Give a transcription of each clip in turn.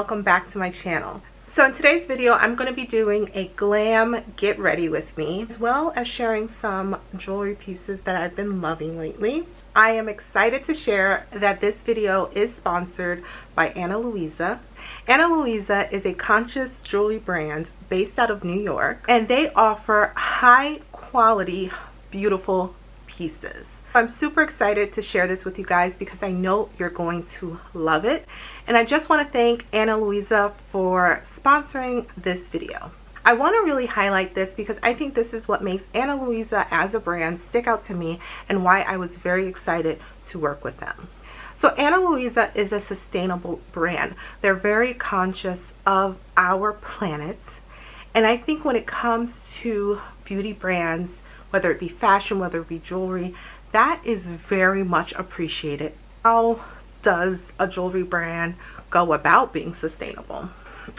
welcome back to my channel. So in today's video, I'm going to be doing a glam get ready with me, as well as sharing some jewelry pieces that I've been loving lately. I am excited to share that this video is sponsored by Ana Luisa. Ana Luisa is a conscious jewelry brand based out of New York, and they offer high quality, beautiful pieces. I'm super excited to share this with you guys because I know you're going to love it. And I just want to thank Ana Luisa for sponsoring this video. I want to really highlight this because I think this is what makes Ana Luisa as a brand stick out to me and why I was very excited to work with them. So Ana Luisa is a sustainable brand. They're very conscious of our planet. And I think when it comes to beauty brands, whether it be fashion, whether it be jewelry, that is very much appreciated. How does a jewelry brand go about being sustainable?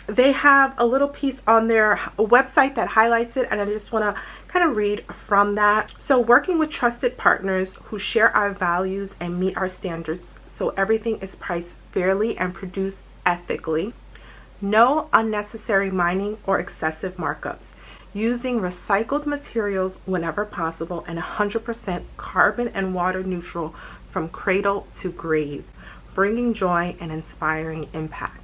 They have a little piece on their website that highlights it, and I just want to kind of read from that. So, working with trusted partners who share our values and meet our standards, so everything is priced fairly and produced ethically. No unnecessary mining or excessive markups. Using recycled materials whenever possible, and 100% carbon and water neutral from cradle to grave, bringing joy and inspiring impact.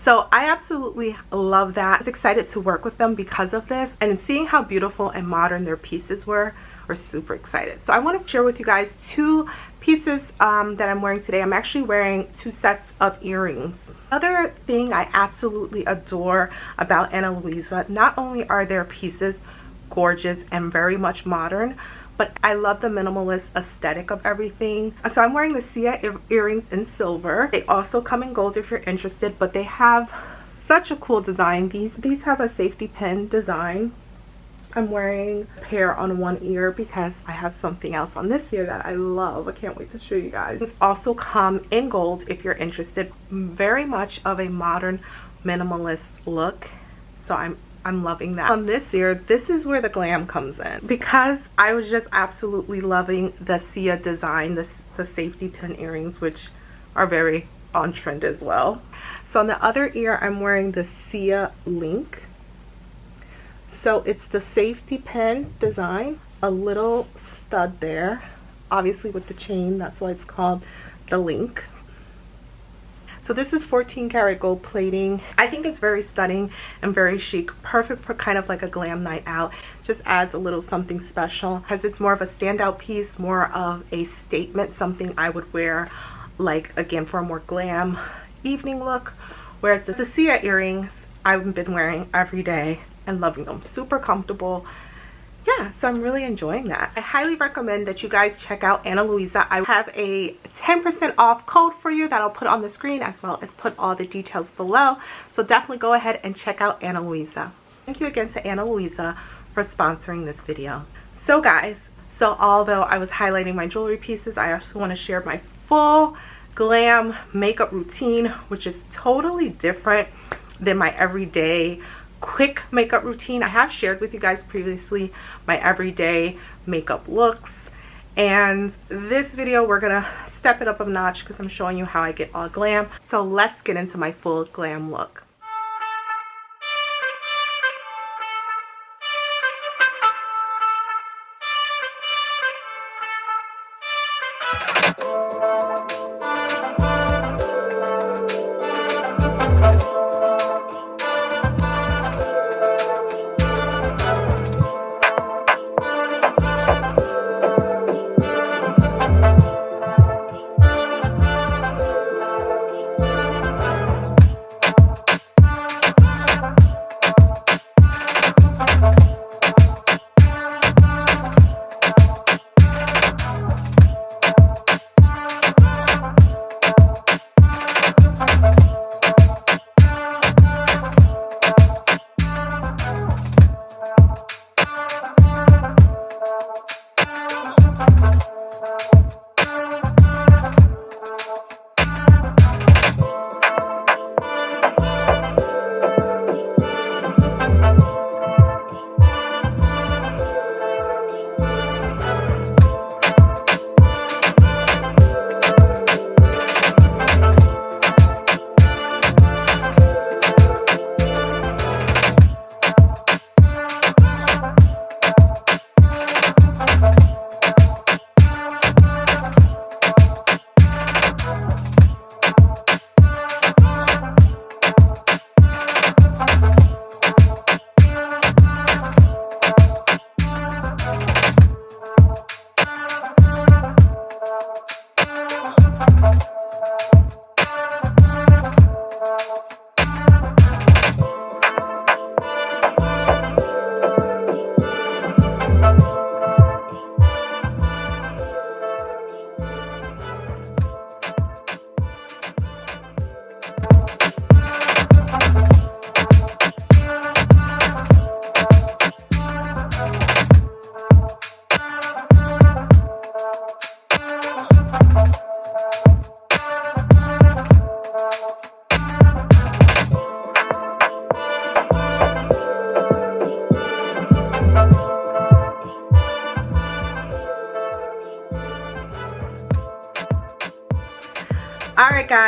So I absolutely love that. I was excited to work with them because of this, and seeing how beautiful and modern their pieces were super excited. So I want to share with you guys two pieces that I'm wearing today. I'm actually wearing two sets of earrings. Another thing I absolutely adore about Ana Luisa, not only are their pieces gorgeous and very much modern, but I love the minimalist aesthetic of everything. So I'm wearing the Sia earrings in silver. They also come in gold if you're interested, but they have such a cool design. These have a safety pin design. I'm wearing a pair on one ear because I have something else on this ear that I love. I can't wait to show you guys. These also come in gold if you're interested. Very much of a modern minimalist look. So I'm loving that. On this ear, this is where the glam comes in, because I was just absolutely loving the Sia design, the safety pin earrings, which are very on trend as well. So on the other ear, I'm wearing the Sia link. So it's the safety pin design, a little stud there, obviously with the chain, that's why it's called the link. So this is 14 karat gold plating. I think it's very stunning and very chic, perfect for kind of like a glam night out. Just adds a little something special because it's more of a standout piece, more of a statement, something I would wear like, again, for a more glam evening look. Whereas the Sia earrings I've been wearing every day and loving them. Super comfortable. Yeah, so I'm really enjoying that. I highly recommend that you guys check out Ana Luisa. I have a 10% off code for you that I'll put on the screen, as well as put all the details below. So definitely go ahead and check out Ana Luisa. Thank you again to Ana Luisa for sponsoring this video. So guys, although I was highlighting my jewelry pieces, I also want to share my full glam makeup routine, which is totally different than my everyday quick makeup routine. I have shared with you guys previously my everyday makeup looks, and this video we're gonna step it up a notch because I'm showing you how I get all glam. So let's get into my full glam look.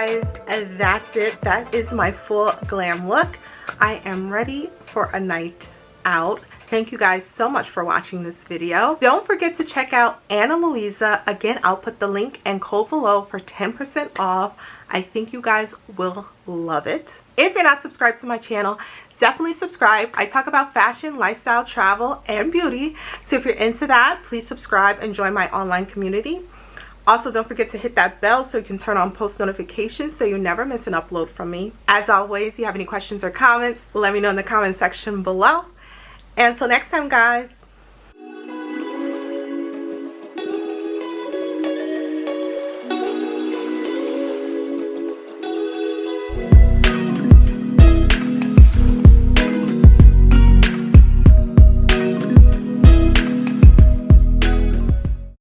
guys, that's it. That is my full glam look. I am ready for a night out. Thank you guys so much for watching this video. Don't forget to check out Ana Luisa. Again, I'll put the link and code below for 10% off. I think you guys will love it. If you're not subscribed to my channel, definitely subscribe. I talk about fashion, lifestyle, travel, and beauty. So if you're into that, please subscribe and join my online community. Also, don't forget to hit that bell so you can turn on post notifications so you never miss an upload from me. As always, if you have any questions or comments, let me know in the comment section below. Until next time, guys.